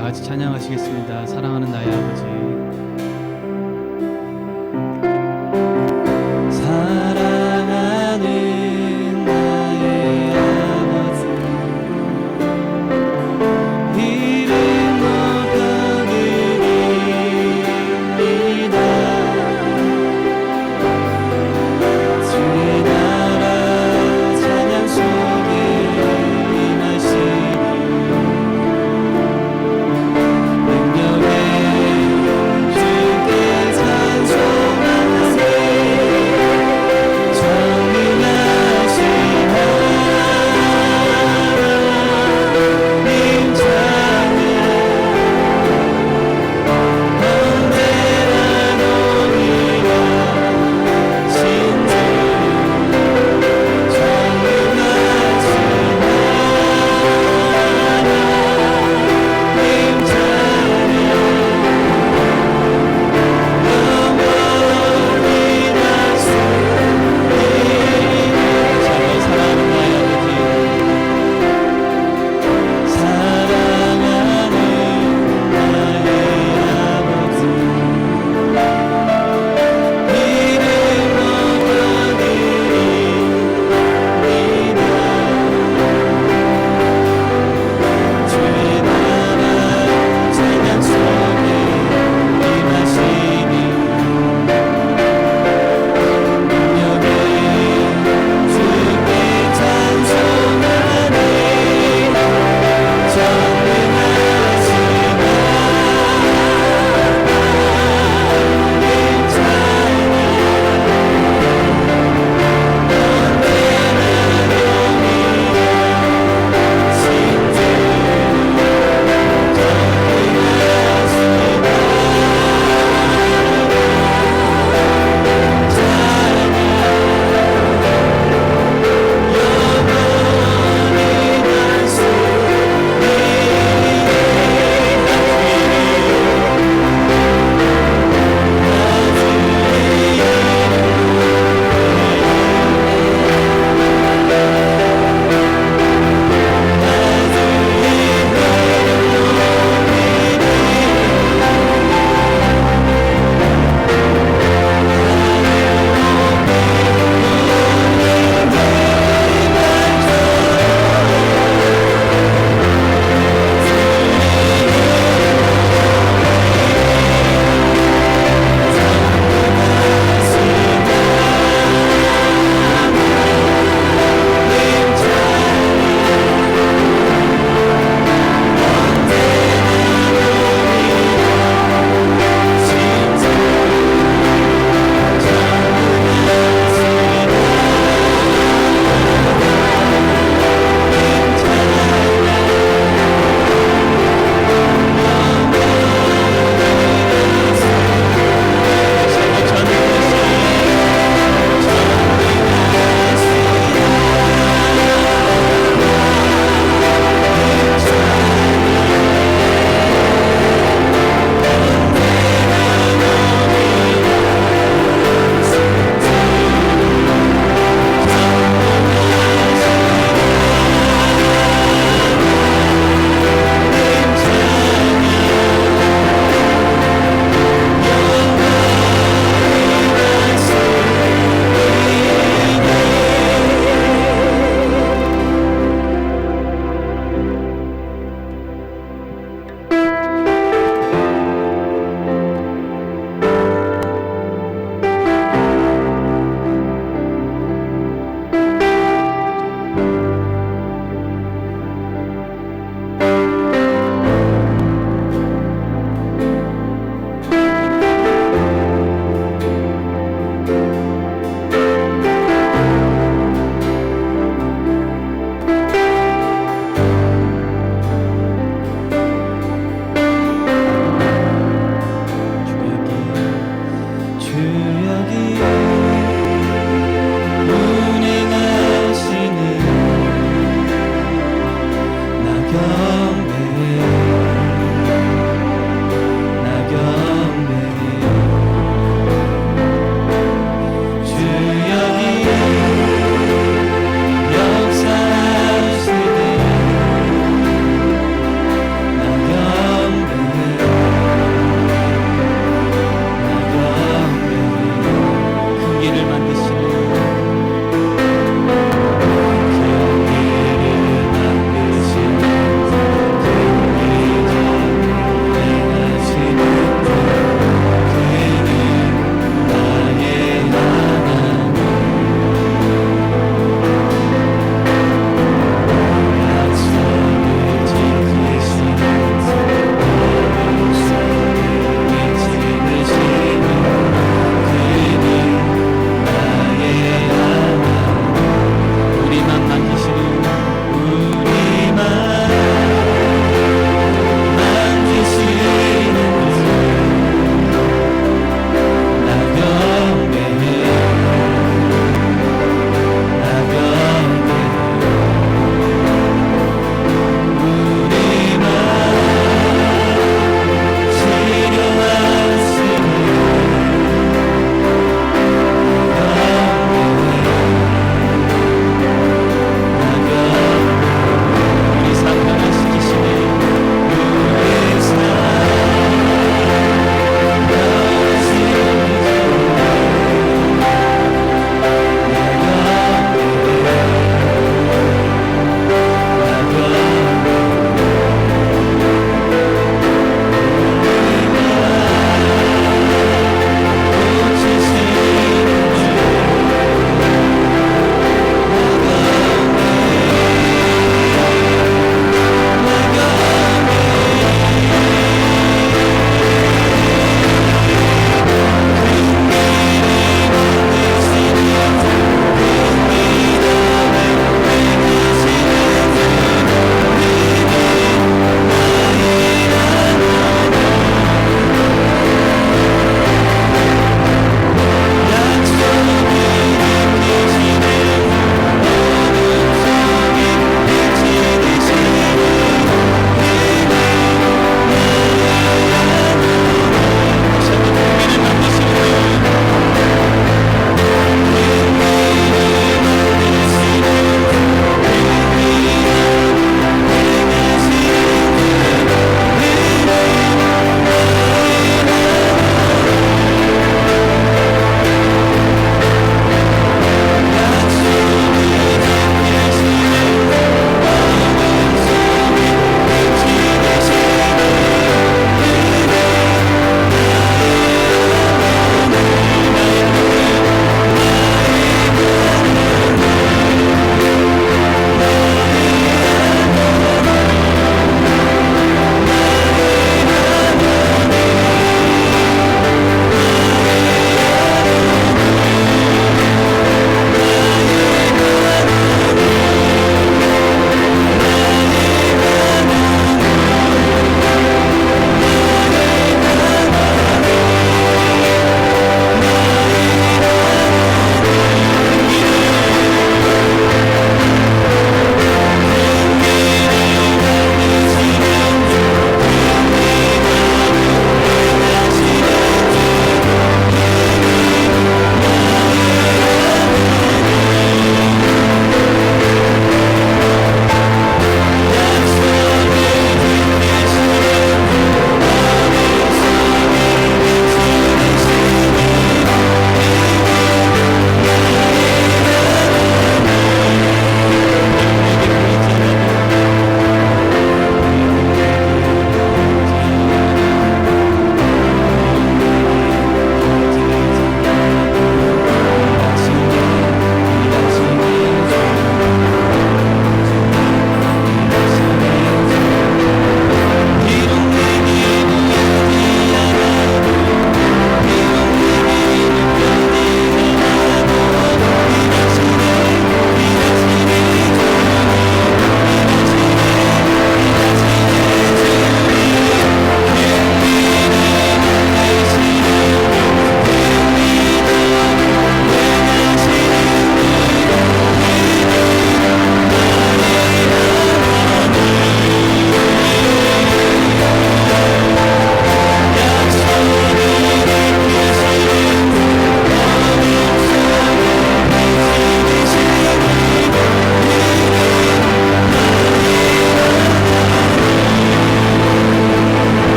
다 같이 찬양하시겠습니다. 사랑하는 나의 아버지. 사랑하는 나의 아버지, 이름 높여드립니다. 주의 나라 찬양 속에 임하시니 능력의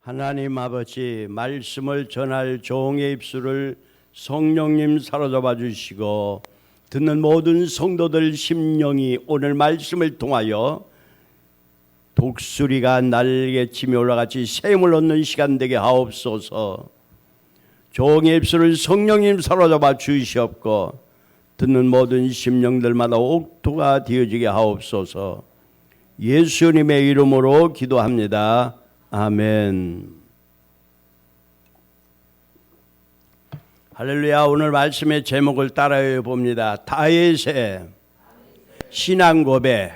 하나님 아버지, 말씀을 전할 종의 입술을 성령님 사로잡아 주시고 듣는 모든 성도들 심령이 오늘 말씀을 통하여 독수리가 날개치며 올라같이 샘을 얻는 시간 되게 하옵소서. 종의 입술을 성령님 사로잡아 주시옵고 듣는 모든 심령들마다 옥토가 되어지게 하옵소서. 예수님의 이름으로 기도합니다. 아멘. 할렐루야. 오늘 말씀의 제목을 따라해 봅니다. 다윗의 신앙 고백.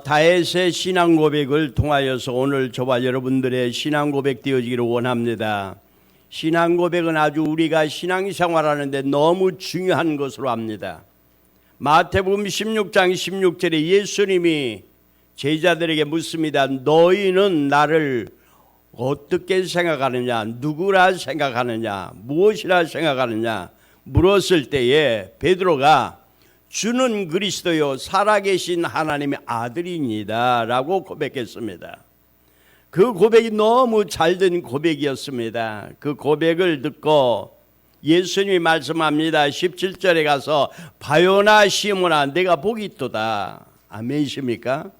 다윗의 신앙 고백을 통하여서 오늘 저와 여러분들의 신앙 고백 되어지기를 원합니다. 신앙 고백은 아주 우리가 신앙생활하는데 너무 중요한 것으로 압니다. 마태복음 16장 16절에 예수님이 제자들에게 묻습니다. 너희는 나를 어떻게 생각하느냐, 누구라 생각하느냐, 무엇이라 생각하느냐 물었을 때에 베드로가 주는 그리스도요 살아계신 하나님의 아들입니다 라고 고백했습니다. 그 고백이 너무 잘된 고백이었습니다. 그 고백을 듣고 예수님이 말씀합니다. 17절에 가서 바요나 시몬아 내가 복이 있도다. 아멘이십니까?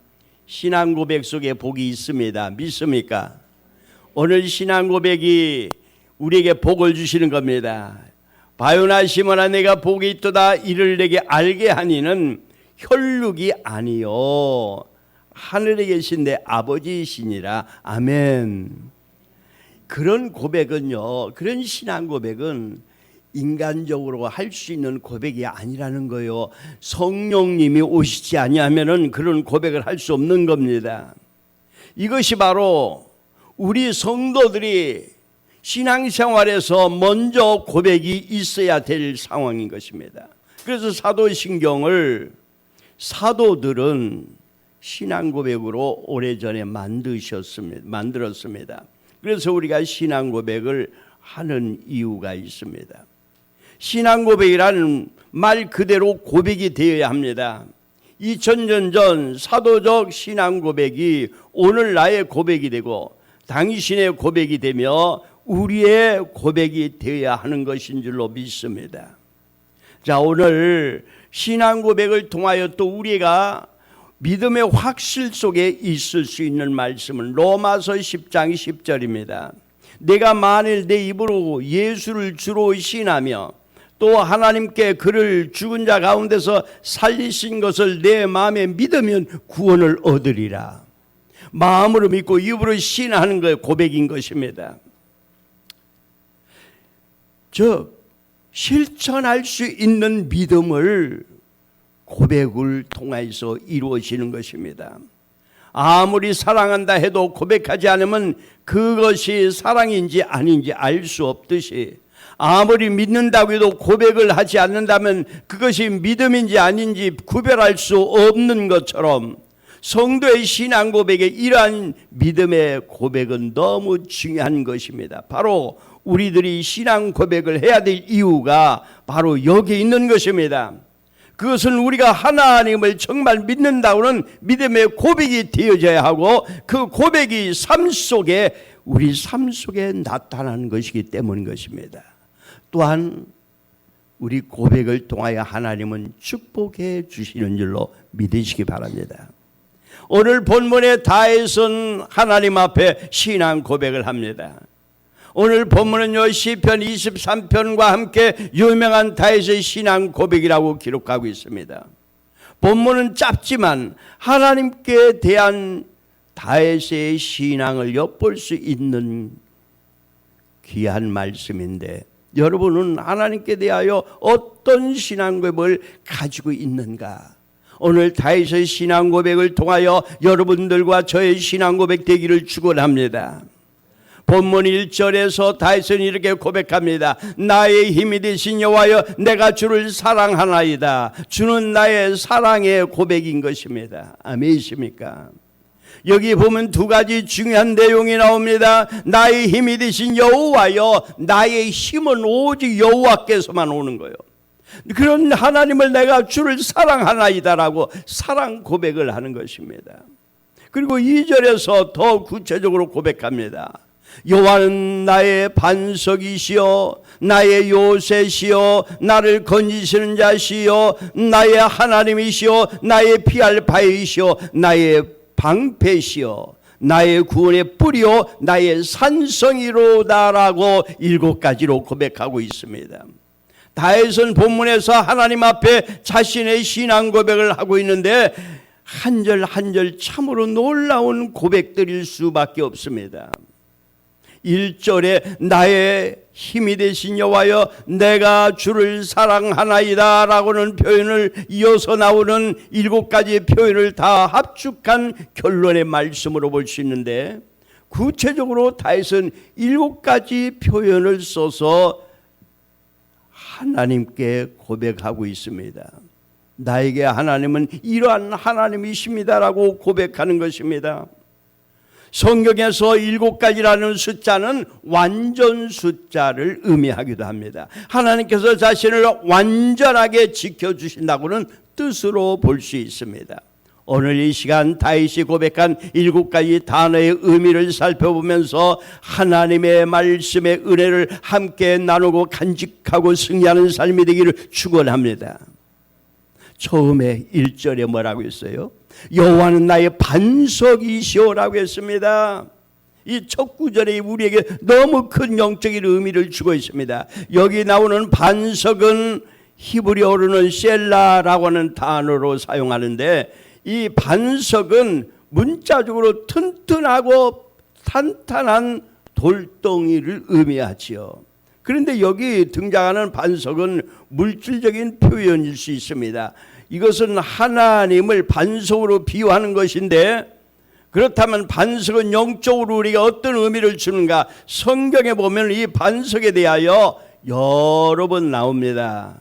신앙 고백 속에 복이 있습니다. 믿습니까? 오늘 신앙 고백이 우리에게 복을 주시는 겁니다. 바요나 시몬아 내가 복이 있도다. 이를 내게 알게 하니는 혈육이 아니요 하늘에 계신 내 아버지이시니라. 아멘. 그런 고백은요, 그런 신앙 고백은 인간적으로 할 수 있는 고백이 아니라는 거예요. 성령님이 오시지 아니하면은 그런 고백을 할 수 없는 겁니다. 이것이 바로 우리 성도들이 신앙생활에서 먼저 고백이 있어야 될 상황인 것입니다. 그래서 사도신경을 사도들은 신앙 고백으로 오래전에 만들었습니다. 그래서 우리가 신앙 고백을 하는 이유가 있습니다. 신앙 고백이라는 말 그대로 고백이 되어야 합니다. 2000년 전 사도적 신앙 고백이 오늘 나의 고백이 되고 당신의 고백이 되며 우리의 고백이 되어야 하는 것인 줄로 믿습니다. 자, 오늘 신앙 고백을 통하여 또 우리가 믿음의 확실 속에 있을 수 있는 말씀은 로마서 10장 10절입니다. 내가 만일 내 입으로 예수를 주로 시인하며 또 하나님께 그를 죽은 자 가운데서 살리신 것을 내 마음에 믿으면 구원을 얻으리라. 마음으로 믿고 입으로 시인하는 것 고백인 것입니다. 즉 실천할 수 있는 믿음을 고백을 통해서 이루어지는 것입니다. 아무리 사랑한다 해도 고백하지 않으면 그것이 사랑인지 아닌지 알 수 없듯이 아무리 믿는다고 해도 고백을 하지 않는다면 그것이 믿음인지 아닌지 구별할 수 없는 것처럼 성도의 신앙 고백에 이러한 믿음의 고백은 너무 중요한 것입니다. 바로 우리들이 신앙 고백을 해야 될 이유가 바로 여기 있는 것입니다. 그것은 우리가 하나님을 정말 믿는다고는 믿음의 고백이 되어져야 하고 그 고백이 우리 삶 속에 나타나는 것이기 때문인 것입니다. 또한 우리 고백을 통하여 하나님은 축복해 주시는 줄로 믿으시기 바랍니다. 오늘 본문의 다윗은 하나님 앞에 신앙 고백을 합니다. 오늘 본문은요 시편 23편과 함께 유명한 다윗의 신앙 고백이라고 기록하고 있습니다. 본문은 짧지만 하나님께 대한 다윗의 신앙을 엿볼 수 있는 귀한 말씀인데 여러분은 하나님께 대하여 어떤 신앙 고백을 가지고 있는가? 오늘 다윗의 신앙 고백을 통하여 여러분들과 저의 신앙 고백 되기를 축원합니다. 본문 1절에서 다윗은 이렇게 고백합니다. 나의 힘이 되신 여호와여 내가 주를 사랑하나이다. 주는 나의 사랑의 고백인 것입니다. 아멘이십니까? 여기 보면 두 가지 중요한 내용이 나옵니다. 나의 힘이 되신 여호와여, 나의 힘은 오직 여호와께서만 오는 거예요. 그런 하나님을 내가 주를 사랑하나이다라고 사랑 고백을 하는 것입니다. 그리고 2절에서 더 구체적으로 고백합니다. 여호와는 나의 반석이시여 나의 요새시여 나를 건지시는 자시여 나의 하나님이시여 나의 피할 바위시여 나의 방패시여 나의 구원의 뿌리요 나의 산성이로다라고 7가지로 고백하고 있습니다. 다윗은 본문에서 하나님 앞에 자신의 신앙 고백을 하고 있는데 한 절 한 절 참으로 놀라운 고백들일 수밖에 없습니다. 1절에 나의 힘이 되신 여호와여 내가 주를 사랑하나이다 라고는 표현을 이어서 나오는 7가지의 표현을 다 합축한 결론의 말씀으로 볼 수 있는데, 구체적으로 다윗은 7가지 표현을 써서 하나님께 고백하고 있습니다. 나에게 하나님은 이러한 하나님이십니다라고 고백하는 것입니다. 성경에서 7가지라는 숫자는 완전 숫자를 의미하기도 합니다. 하나님께서 자신을 완전하게 지켜주신다고는 뜻으로 볼 수 있습니다. 오늘 이 시간 다윗이 고백한 7가지 단어의 의미를 살펴보면서 하나님의 말씀의 은혜를 함께 나누고 간직하고 승리하는 삶이 되기를 축원합니다. 처음에 1절에 뭐라고 했어요? 여호와는 나의 반석이시오라고 했습니다. 이 첫 구절이 우리에게 너무 큰 영적인 의미를 주고 있습니다. 여기 나오는 반석은 히브리어로는 셀라라고 하는 단어로 사용하는데, 이 반석은 문자적으로 튼튼하고 탄탄한 돌덩이를 의미하지요. 그런데 여기 등장하는 반석은 물질적인 표현일 수 있습니다. 이것은 하나님을 반석으로 비유하는 것인데, 그렇다면 반석은 영적으로 우리가 어떤 의미를 주는가? 성경에 보면 이 반석에 대하여 여러 번 나옵니다.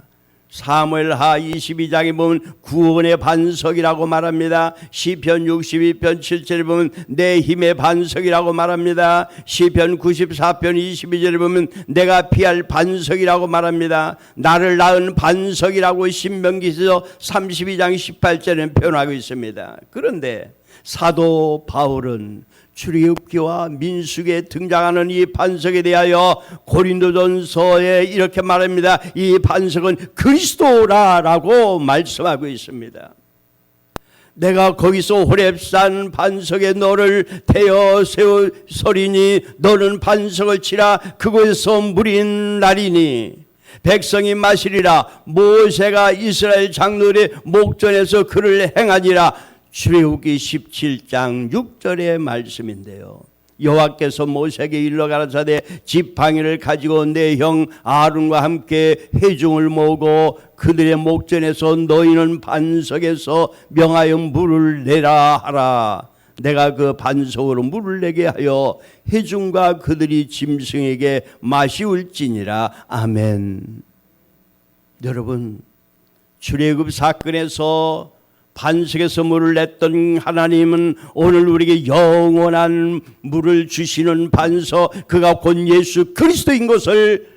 사무엘하 22장에 보면 구원의 반석이라고 말합니다. 시편 62편 7절에 보면 내 힘의 반석이라고 말합니다. 시편 94편 22절에 보면 내가 피할 반석이라고 말합니다. 나를 낳은 반석이라고 신명기서 32장 18절에 표현하고 있습니다. 그런데 사도 바울은 출애굽기와 민수기에 등장하는 이 반석에 대하여 고린도전서에 이렇게 말합니다. 이 반석은 그리스도라라고 말씀하고 있습니다. 내가 거기서 호렙산 반석에 너를 대어 세우서리니 너는 반석을 치라 그곳에서 물이 나리니 백성이 마시리라. 모세가 이스라엘 장로들의 목전에서 그를 행하니라. 출애굽기 17장 6절의 말씀인데요. 여호와께서 모세에게 일러 가라사대 지팡이를 가지고 내 형 아론과 함께 회중을 모으고 그들의 목전에서 너희는 반석에서 명하여 물을 내라 하라. 내가 그 반석으로 물을 내게 하여 회중과 그들이 짐승에게 마시울지니라. 아멘. 여러분, 출애굽 사건에서 반석에서 물을 냈던 하나님은 오늘 우리에게 영원한 물을 주시는 반석, 그가 곧 예수 그리스도인 것을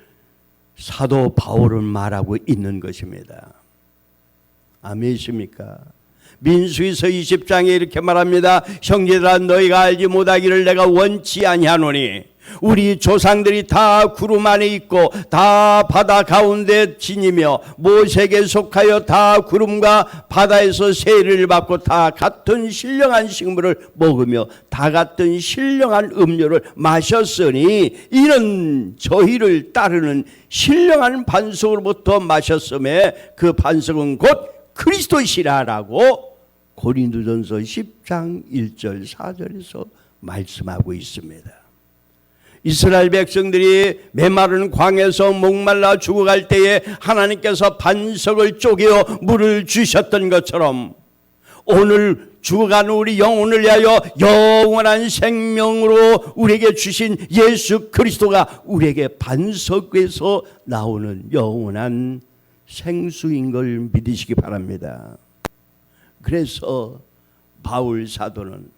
사도 바울은 말하고 있는 것입니다. 아멘이십니까? 민수기서 20장에 이렇게 말합니다. 형제들아 너희가 알지 못하기를 내가 원치 아니하노니 우리 조상들이 다 구름 안에 있고 다 바다 가운데 지니며 모세에게 속하여 다 구름과 바다에서 세례를 받고 다 같은 신령한 식물을 먹으며 다 같은 신령한 음료를 마셨으니 이는 저희를 따르는 신령한 반석으로부터 마셨음에 그 반석은 곧 그리스도시라라고 고린도전서 10장 1절 4절에서 말씀하고 있습니다. 이스라엘 백성들이 메마른 광에서 목말라 죽어갈 때에 하나님께서 반석을 쪼개어 물을 주셨던 것처럼 오늘 죽어가는 우리 영혼을 위하여 영원한 생명으로 우리에게 주신 예수 그리스도가 우리에게 반석에서 나오는 영원한 생수인 걸 믿으시기 바랍니다. 그래서 바울 사도는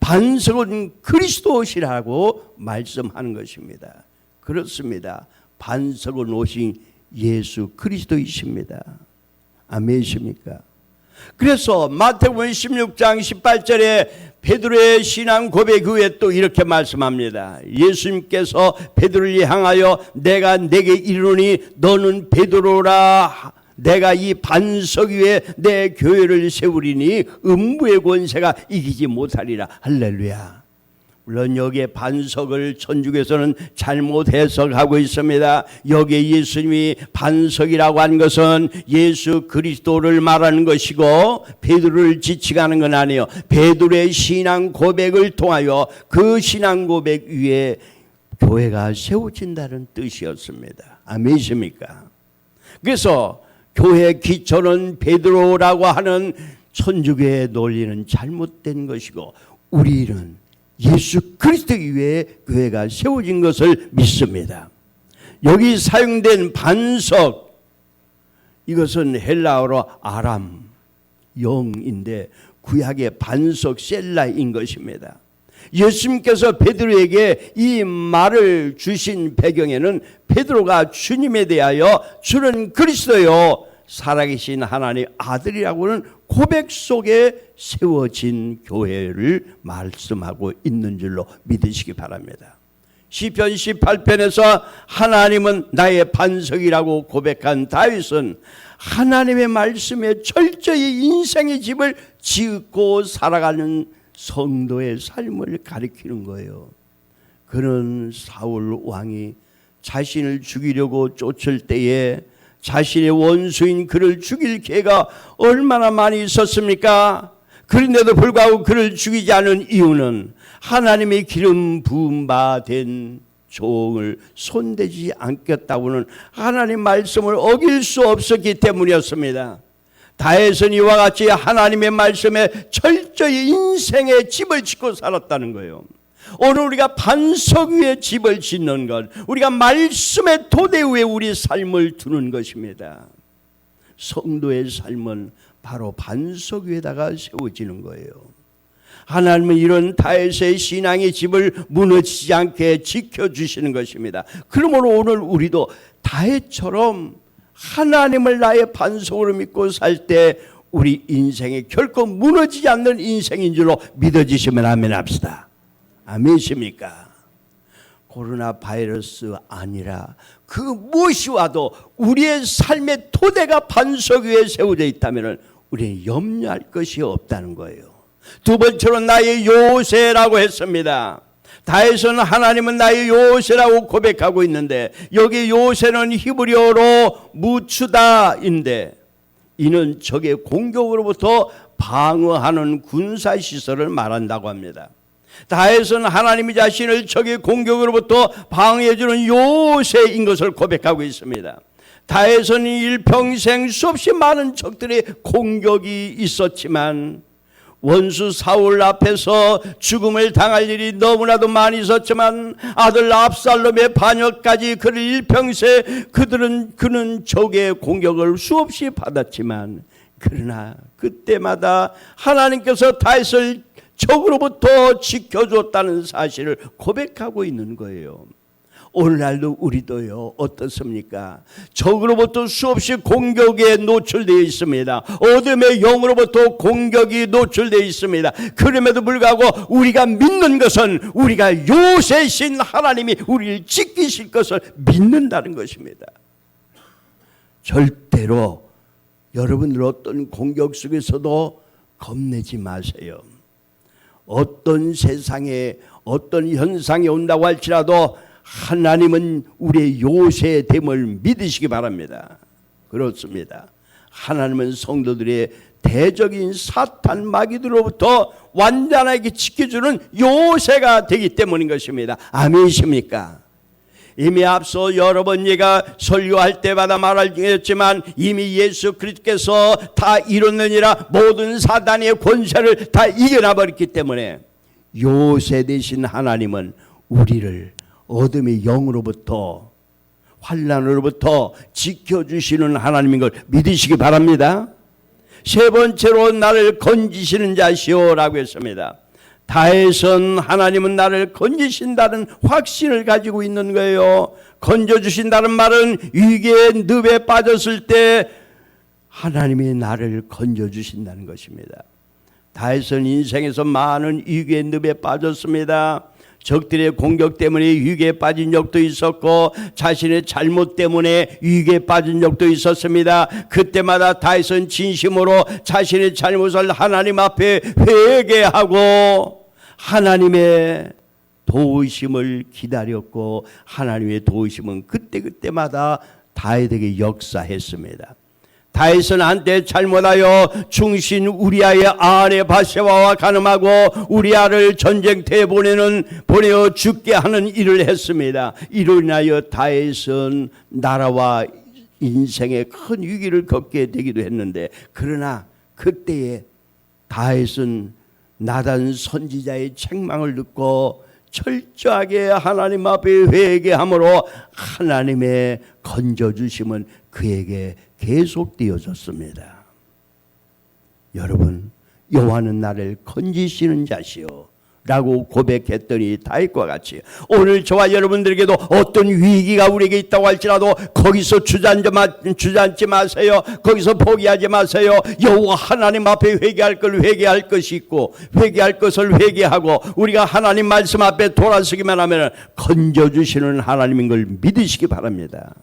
반석은 그리스도시라고 말씀하는 것입니다. 그렇습니다. 반석은 오신 예수 그리스도이십니다. 아멘이십니까? 그래서 마태복음 16장 18절에 베드로의 신앙 고백 후에 또 이렇게 말씀합니다. 예수님께서 베드로를 향하여 내가 네게 이르노니 너는 베드로라. 내가 이 반석 위에 내 교회를 세우리니 음부의 권세가 이기지 못하리라. 할렐루야. 물론 여기에 반석을 천주교에서는 잘못 해석하고 있습니다. 여기에 예수님이 반석이라고 한 것은 예수 그리스도를 말하는 것이고 베드로를 지칭하는 건 아니에요. 베드로의 신앙 고백을 통하여 그 신앙 고백 위에 교회가 세워진다는 뜻이었습니다. 아멘이십니까? 그래서 교회 기초는 베드로라고 하는 천주교의 논리는 잘못된 것이고 우리는 예수 그리스도 위에 교회가 세워진 것을 믿습니다. 여기 사용된 반석, 이것은 헬라어로 아람, 영인데 구약의 반석 셀라인 것입니다. 예수님께서 베드로에게 이 말을 주신 배경에는 베드로가 주님에 대하여 주는 그리스도요 살아계신 하나님의 아들이라고는 고백 속에 세워진 교회를 말씀하고 있는 줄로 믿으시기 바랍니다. 시편 18편에서 하나님은 나의 반석이라고 고백한 다윗은 하나님의 말씀에 철저히 인생의 집을 짓고 살아가는 성도의 삶을 가리키는 거예요. 그는 사울 왕이 자신을 죽이려고 쫓을 때에 자신의 원수인 그를 죽일 기회가 얼마나 많이 있었습니까? 그런데도 불구하고 그를 죽이지 않은 이유는 하나님의 기름 부은 바 된 종을 손대지 않겠다고는 하나님 말씀을 어길 수 없었기 때문이었습니다. 다윗은 이와 같이 하나님의 말씀에 철저히 인생의 집을 짓고 살았다는 거예요. 오늘 우리가 반석 위에 집을 짓는 것, 우리가 말씀의 토대 위에 우리 삶을 두는 것입니다. 성도의 삶은 바로 반석 위에다가 세워지는 거예요. 하나님은 이런 다윗의 신앙의 집을 무너지지 않게 지켜주시는 것입니다. 그러므로 오늘 우리도 다윗처럼 하나님을 나의 반석으로 믿고 살 때 우리 인생이 결코 무너지지 않는 인생인 줄로 믿어지시면 아멘 합시다. 아멘이십니까? 코로나 바이러스 아니라 그 무엇이 와도 우리의 삶의 토대가 반석 위에 세워져 있다면 우리는 염려할 것이 없다는 거예요. 두 번째로 나의 요새라고 했습니다. 다윗은 하나님은 나의 요새라고 고백하고 있는데 여기 요새는 히브리어로 무추다인데 이는 적의 공격으로부터 방어하는 군사시설을 말한다고 합니다. 다윗은 하나님이 자신을 적의 공격으로부터 방어해주는 요새인 것을 고백하고 있습니다. 다윗은 일평생 수없이 많은 적들의 공격이 있었지만 원수 사울 앞에서 죽음을 당할 일이 너무나도 많이 있었지만 아들 압살롬의 반역까지 그를 일평생 그는 적의 공격을 수없이 받았지만 그러나 그때마다 하나님께서 다윗을 적으로부터 지켜줬다는 사실을 고백하고 있는 거예요. 오늘날도 우리도요 어떻습니까? 적으로부터 수없이 공격에 노출되어 있습니다. 어둠의 영으로부터 공격이 노출되어 있습니다. 그럼에도 불구하고 우리가 믿는 것은 우리가 요새신 하나님이 우리를 지키실 것을 믿는다는 것입니다. 절대로 여러분들 어떤 공격 속에서도 겁내지 마세요. 어떤 세상에 어떤 현상이 온다고 할지라도 하나님은 우리의 요새됨을 믿으시기 바랍니다. 그렇습니다. 하나님은 성도들의 대적인 사탄 마귀들로부터 완전하게 지켜주는 요새가 되기 때문인 것입니다. 아멘이십니까? 이미 앞서 여러 번 제가 설교할 때마다 말했지만 이미 예수 그리스도께서 다 이뤘느니라 모든 사단의 권세를 다 이겨나 버렸기 때문에 요새 되신 하나님은 우리를 어둠의 영으로부터 환난으로부터 지켜주시는 하나님인 걸 믿으시기 바랍니다. 세 번째로 나를 건지시는 자시오라고 했습니다. 다윗은 하나님은 나를 건지신다는 확신을 가지고 있는 거예요. 건져주신다는 말은 위기의 늪에 빠졌을 때 하나님이 나를 건져주신다는 것입니다. 다윗은 인생에서 많은 위기의 늪에 빠졌습니다. 적들의 공격 때문에 위기에 빠진 적도 있었고 자신의 잘못 때문에 위기에 빠진 적도 있었습니다. 그때마다 다윗은 진심으로 자신의 잘못을 하나님 앞에 회개하고 하나님의 도우심을 기다렸고 하나님의 도우심은 그때마다 다윗에게 역사했습니다. 다윗은 한때 잘못하여 충신 우리아의 아내 바세바와 간음하고 우리아를 전쟁터에 보내어 죽게 하는 일을 했습니다. 이로 인하여 다윗은 나라와 인생에 큰 위기를 겪게 되기도 했는데, 그러나 그때에 다윗은 나단 선지자의 책망을 듣고 철저하게 하나님 앞에 회개함으로 하나님의 건져주심은 그에게 계속되어졌습니다. 여러분, 여호와는 나를 건지시는 자시오 라고 고백했더니 다윗과 같이 오늘 저와 여러분들에게도 어떤 위기가 우리에게 있다고 할지라도 거기서 주저앉지 마세요. 거기서 포기하지 마세요. 여호와 하나님 앞에 회개할 걸 회개할 것이 있고 회개할 것을 회개하고 우리가 하나님 말씀 앞에 돌아서기만 하면 건져주시는 하나님인 걸 믿으시기 바랍니다.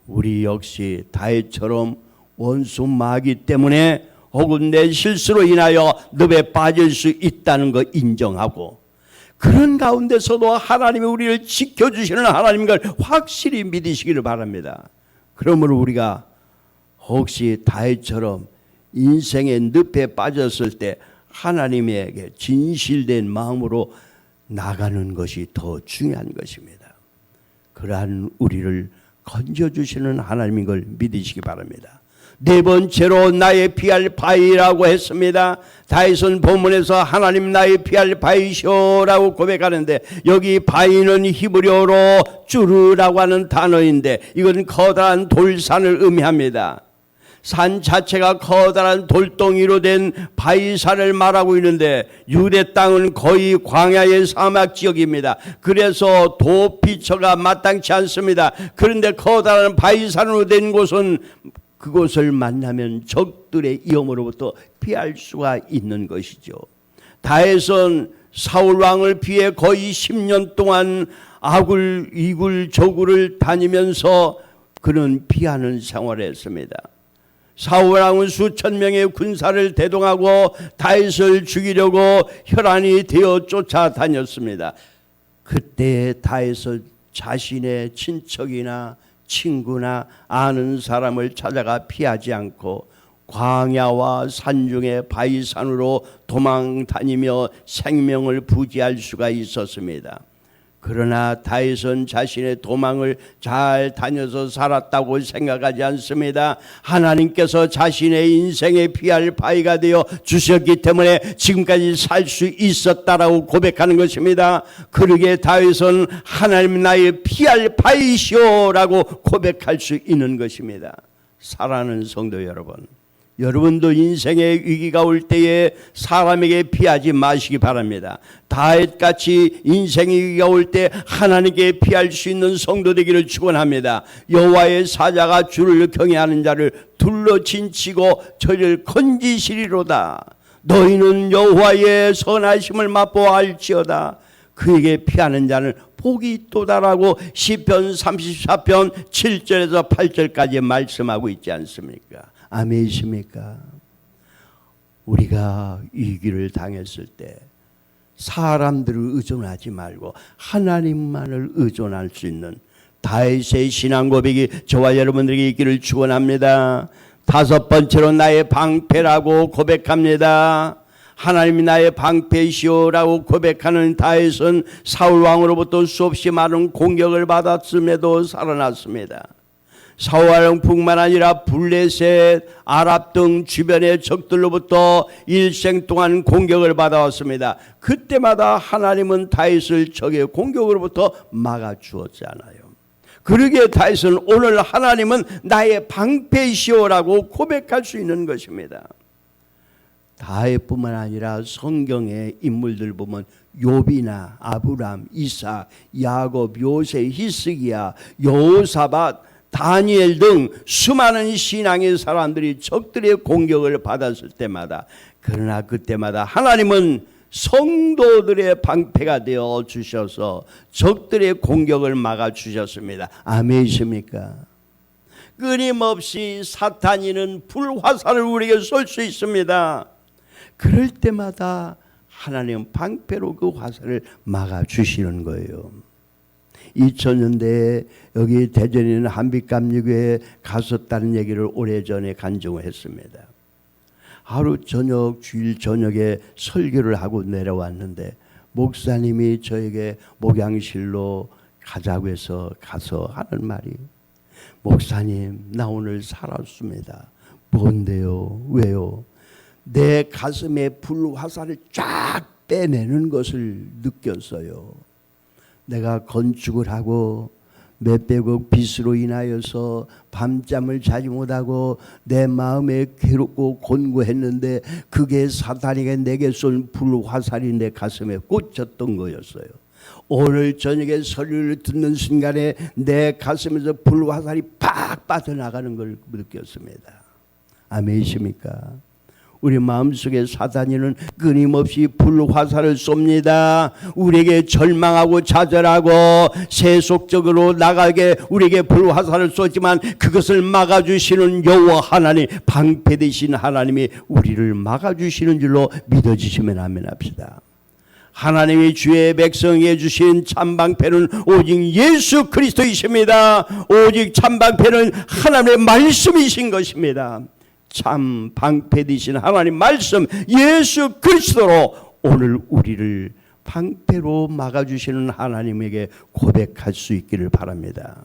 우리 역시 다윗처럼 원수 마귀 때문에 혹은 내 실수로 인하여 늪에 빠질 수 있다는 거 인정하고 그런 가운데서도 하나님이 우리를 지켜주시는 하나님인 걸 확실히 믿으시기를 바랍니다. 그러므로 우리가 혹시 다윗처럼 인생의 늪에 빠졌을 때 하나님에게 진실된 마음으로 나가는 것이 더 중요한 것입니다. 그러한 우리를 건져주시는 하나님인 걸 믿으시기 바랍니다. 네 번째로 나의 피할 바위라고 했습니다. 다윗은 본문에서 하나님 나의 피할 바위시오라고 고백하는데 여기 바위는 히브리어로 쭈르라고 하는 단어인데 이건 커다란 돌산을 의미합니다. 산 자체가 커다란 돌덩이로 된 바위산을 말하고 있는데 유대 땅은 거의 광야의 사막 지역입니다. 그래서 도피처가 마땅치 않습니다. 그런데 커다란 바위산으로 된 곳은 그곳을 만나면 적들의 위험으로부터 피할 수가 있는 것이죠. 다윗은 사울 왕을 피해 거의 10년 동안 이굴 저굴을 다니면서 그는 피하는 생활을 했습니다. 사울 왕은 수천 명의 군사를 대동하고 다윗을 죽이려고 혈안이 되어 쫓아다녔습니다. 그때 다윗은 자신의 친척이나 친구나 아는 사람을 찾아가 피하지 않고 광야와 산중의 바위산으로 도망 다니며 생명을 부지할 수가 있었습니다. 그러나 다윗은 자신의 도망을 잘 다녀서 살았다고 생각하지 않습니다. 하나님께서 자신의 인생에 피할 바위가 되어 주셨기 때문에 지금까지 살 수 있었다라고 고백하는 것입니다. 그러기에 다윗은 하나님 나의 피할 바위시오라고 고백할 수 있는 것입니다. 사랑하는 성도 여러분, 여러분도 인생의 위기가 올 때에 사람에게 피하지 마시기 바랍니다. 다윗같이 인생의 위기가 올 때 하나님께 피할 수 있는 성도 되기를 축원합니다. 여호와의 사자가 주를 경외하는 자를 둘러친치고 저를 건지시리로다. 너희는 여호와의 선하심을 맛보아할지어다. 그에게 피하는 자는 복이 있도다라고 시편 34편 7절에서 8절까지 말씀하고 있지 않습니까? 아멘이십니까? 우리가 위기를 당했을 때 사람들을 의존하지 말고 하나님만을 의존할 수 있는 다윗의 신앙 고백이 저와 여러분들에게 있기를 축원합니다. 다섯 번째로 나의 방패라고 고백합니다. 하나님이 나의 방패시오라고 고백하는 다윗은 사울 왕으로부터 수없이 많은 공격을 받았음에도 살아났습니다. 사울 왕뿐만 아니라 블레셋, 아랍 등 주변의 적들로부터 일생 동안 공격을 받아왔습니다. 그때마다 하나님은 다윗을 적의 공격으로부터 막아주었잖아요. 그러기에 다윗은 오늘 하나님은 나의 방패시오라고 고백할 수 있는 것입니다. 다윗뿐만 아니라 성경의 인물들 보면 욥이나 아브람, 이삭, 야곱, 요셉, 히스기야, 여호사밧 다니엘 등 수많은 신앙의 사람들이 적들의 공격을 받았을 때마다, 그러나 그때마다 하나님은 성도들의 방패가 되어 주셔서 적들의 공격을 막아 주셨습니다. 아멘이십니까? 끊임없이 사탄이는 불화살을 우리에게 쏠 수 있습니다. 그럴 때마다 하나님은 방패로 그 화살을 막아 주시는 거예요. 2000년대에 여기 대전에 있는 한빛감리교회에 갔었다는 얘기를 오래전에 간증했습니다. 하루 저녁, 주일 저녁에 설교를 하고 내려왔는데 목사님이 저에게 목양실로 가자고 해서 가서 하는 말이, 목사님, 나 오늘 살았습니다. 뭔데요? 왜요? 내 가슴에 불화살을 쫙 빼내는 것을 느꼈어요. 내가 건축을 하고 몇백억 빚으로 인하여서 밤잠을 자지 못하고 내 마음에 괴롭고 곤고했는데, 그게 사탄이가 내게 쏜 불화살이 내 가슴에 꽂혔던 거였어요. 오늘 저녁에 설교를 듣는 순간에 내 가슴에서 불화살이 팍 빠져나가는 걸 느꼈습니다. 아멘이십니까? 우리 마음속에 사단이는 끊임없이 불화살을 쏩니다. 우리에게 절망하고 좌절하고 세속적으로 나가게 우리에게 불화살을 쏘지만, 그것을 막아주시는 여호와 하나님, 방패 되신 하나님이 우리를 막아주시는 줄로 믿어지시면 아멘합시다. 하나님이 주의 백성에게 주신 참방패는 오직 예수 그리스도이십니다. 오직 참방패는 하나님의 말씀이신 것입니다. 참 방패 되신 하나님 말씀 예수 그리스도로 오늘 우리를 방패로 막아주시는 하나님에게 고백할 수 있기를 바랍니다.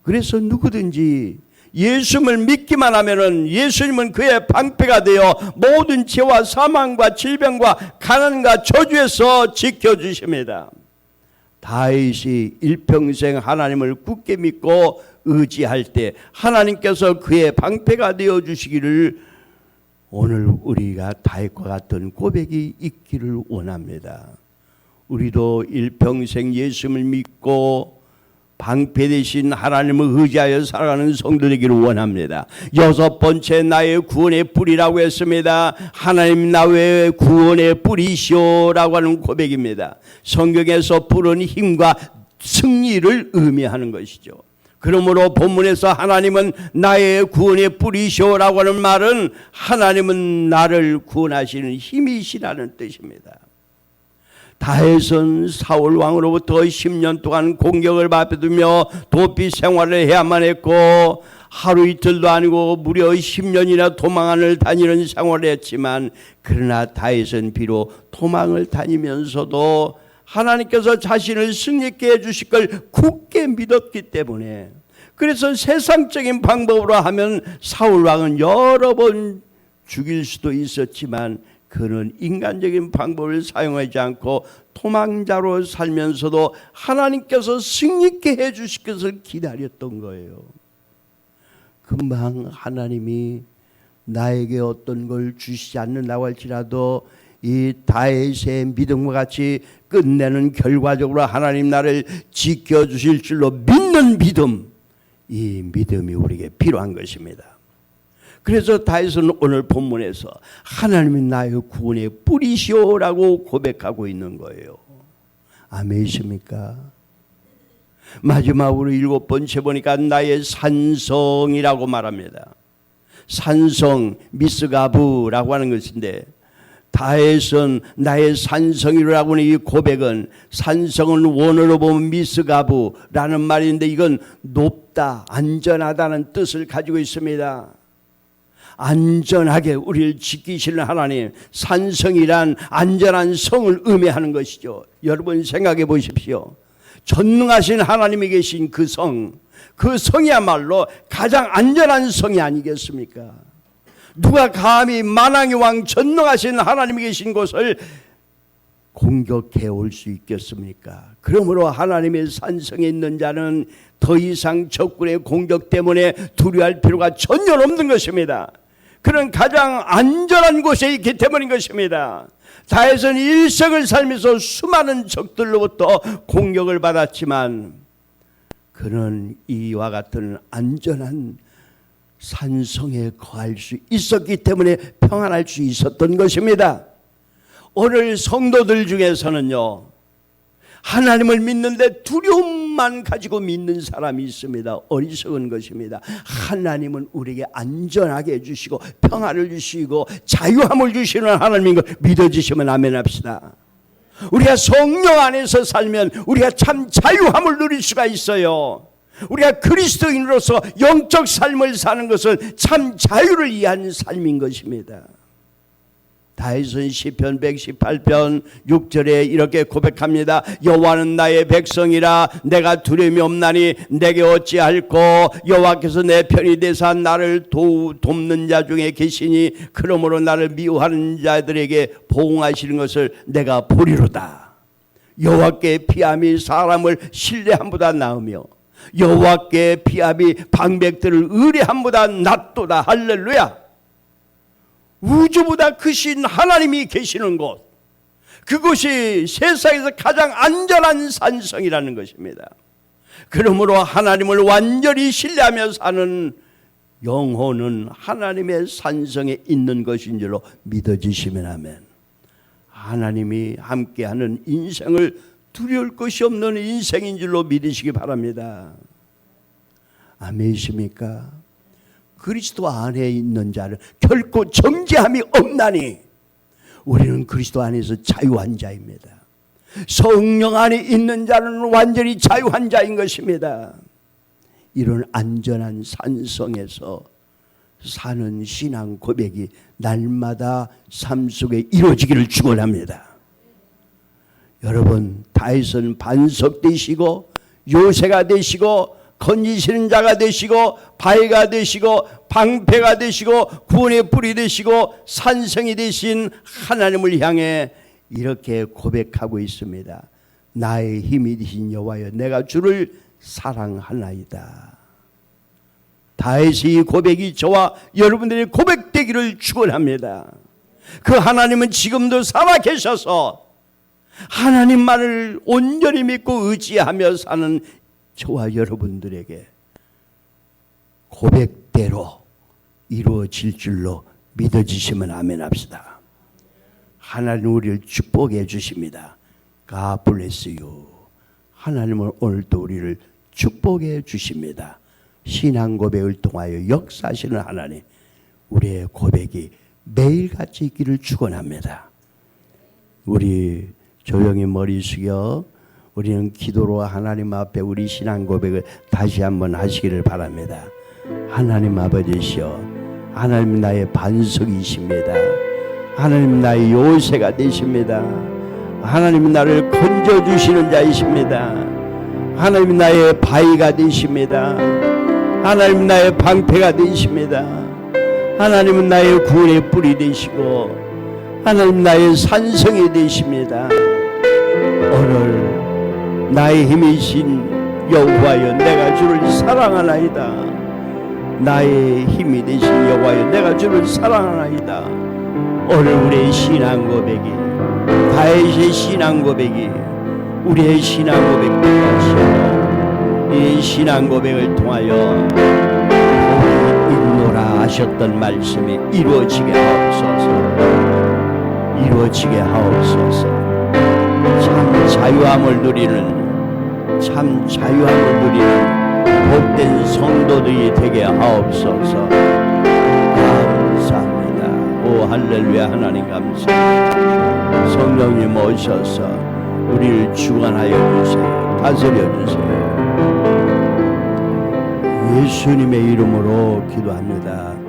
그래서 누구든지 예수님을 믿기만 하면은 예수님은 그의 방패가 되어 모든 죄와 사망과 질병과 가난과 저주에서 지켜주십니다. 다윗이 일평생 하나님을 굳게 믿고 의지할 때 하나님께서 그의 방패가 되어 주시기를, 오늘 우리가 다윗과 같은 고백이 있기를 원합니다. 우리도 일평생 예수님을 믿고 방패 되신 하나님을 의지하여 살아가는 성도 되기를 원합니다. 여섯 번째, 나의 구원의 뿌리라고 했습니다. 하나님 나의 구원의 뿌리시오라고 하는 고백입니다. 성경에서 뿔은 힘과 승리를 의미하는 것이죠. 그러므로 본문에서 하나님은 나의 구원의 뿌리시오라고 하는 말은 하나님은 나를 구원하시는 힘이시라는 뜻입니다. 다윗은 사울 왕으로부터 10년 동안 공격을 받으며 도피 생활을 해야만 했고, 하루 이틀도 아니고 무려 10년이나 도망을 다니는 생활을 했지만, 그러나 다윗은 비록 도망을 다니면서도 하나님께서 자신을 승리케 해주실 걸 굳게 믿었기 때문에, 그래서 세상적인 방법으로 하면 사울 왕은 여러 번 죽일 수도 있었지만, 그는 인간적인 방법을 사용하지 않고 도망자로 살면서도 하나님께서 승리케 해주실 것을 기다렸던 거예요. 금방 하나님이 나에게 어떤 걸 주시지 않는다고 할지라도 이 다윗의 믿음과 같이 끝내는 결과적으로 하나님 나를 지켜주실 줄로 믿는 믿음, 이 믿음이 우리에게 필요한 것입니다. 그래서 다윗은 오늘 본문에서 하나님이 나의 구원의 뿌리시오라고 고백하고 있는 거예요. 아멘이십니까? 마지막으로 7번째 보니까 나의 산성이라고 말합니다. 산성, 미스가브라고 하는 것인데, 다윗은 나의 산성이라고 하는 이 고백은, 산성은 원어로 보면 미스가브라는 말인데, 이건 높다, 안전하다는 뜻을 가지고 있습니다. 안전하게 우리를 지키시는 하나님, 산성이란 안전한 성을 의미하는 것이죠. 여러분 생각해 보십시오. 전능하신 하나님이 계신 그 성, 그 성이야말로 가장 안전한 성이 아니겠습니까? 누가 감히 만왕의 왕 전능하신 하나님이 계신 곳을 공격해 올 수 있겠습니까? 그러므로 하나님의 산성에 있는 자는 더 이상 적군의 공격 때문에 두려워할 필요가 전혀 없는 것입니다. 그런 가장 안전한 곳에 있기 때문인 것입니다. 다윗은 일생을 살면서 수많은 적들로부터 공격을 받았지만, 그는 이와 같은 안전한 산성에 거할 수 있었기 때문에 평안할 수 있었던 것입니다. 오늘 성도들 중에서는요, 하나님을 믿는데 두려움만 가지고 믿는 사람이 있습니다. 어리석은 것입니다. 하나님은 우리에게 안전하게 해주시고 평안을 주시고 자유함을 주시는 하나님인 걸 믿어주시면 아멘 합시다. 우리가 성령 안에서 살면 우리가 참 자유함을 누릴 수가 있어요. 우리가 그리스도인으로서 영적 삶을 사는 것은 참 자유를 위한 삶인 것입니다. 다윗은 시편 118편 6절에 이렇게 고백합니다. 여호와는 나의 백성이라 내가 두려움이 없나니 내게 어찌할꼬. 여호와께서 내 편이 되사 나를 돕는 자 중에 계시니 그러므로 나를 미워하는 자들에게 보응하시는 것을 내가 보리로다. 여호와께 피함이 사람을 신뢰함보다 나으며 여호와께 피함이 방백들을 의뢰함보다 낫도다. 할렐루야. 우주보다 크신 하나님이 계시는 곳, 그곳이 세상에서 가장 안전한 산성이라는 것입니다. 그러므로 하나님을 완전히 신뢰하며 사는 영혼은 하나님의 산성에 있는 것인 줄로 믿어지시면 아멘. 하나님이 함께하는 인생을 두려울 것이 없는 인생인 줄로 믿으시기 바랍니다. 아멘이십니까? 그리스도 안에 있는 자는 결코 정죄함이 없나니 우리는 그리스도 안에서 자유한 자입니다. 성령 안에 있는 자는 완전히 자유한 자인 것입니다. 이런 안전한 산성에서 사는 신앙 고백이 날마다 삶 속에 이루어지기를 축원합니다. 여러분, 다윗은 반석 되시고 요새가 되시고 건지시는 자가 되시고 바위가 되시고 방패가 되시고 구원의 뿔이 되시고 산성이 되신 하나님을 향해 이렇게 고백하고 있습니다. 나의 힘이 되신 여호와여 내가 주를 사랑하나이다. 다윗의 이 고백이 저와 여러분들의 고백되기를 축원합니다. 그 하나님은 지금도 살아계셔서 하나님만을 온전히 믿고 의지하며 사는 저와 여러분들에게 고백대로 이루어질 줄로 믿어지시면 아멘 합시다. 하나님 우리를 축복해 주십니다. God bless you. 하나님은 오늘도 우리를 축복해 주십니다. 신앙 고백을 통하여 역사하시는 하나님, 우리의 고백이 매일같이 있기를 축원합니다. 우리 조용히 머리 숙여 우리는 기도로 하나님 앞에 우리 신앙 고백을 다시 한번 하시기를 바랍니다. 하나님 아버지시여, 하나님 나의 반석이십니다. 하나님 나의 요새가 되십니다. 하나님 나를 건져주시는 자이십니다. 하나님 나의 바위가 되십니다. 하나님 나의 방패가 되십니다. 하나님은 나의 구원의 뿔이 되시고 하나님 나의 산성이 되십니다. 오늘 나의 힘이신 여호와여 내가 주를 사랑하나이다. 나의 힘이 되신 여호와여 내가 주를 사랑하나이다. 오늘 우리의 신앙 고백이, 다윗의 신앙 고백이 우리의 신앙 고백이 되시고 이 신앙 고백을 통하여 이루노라 하셨던 말씀이 이루어지게 하옵소서. 이루어지게 하옵소서. 참 자유함을 누리는 복된 성도들이 되게 하옵소서. 감사합니다. 오 할렐루야. 하나님 감사합니다. 성령님 오셔서 우리를 주관하여 주세요. 다스려 주세요. 예수님의 이름으로 기도합니다.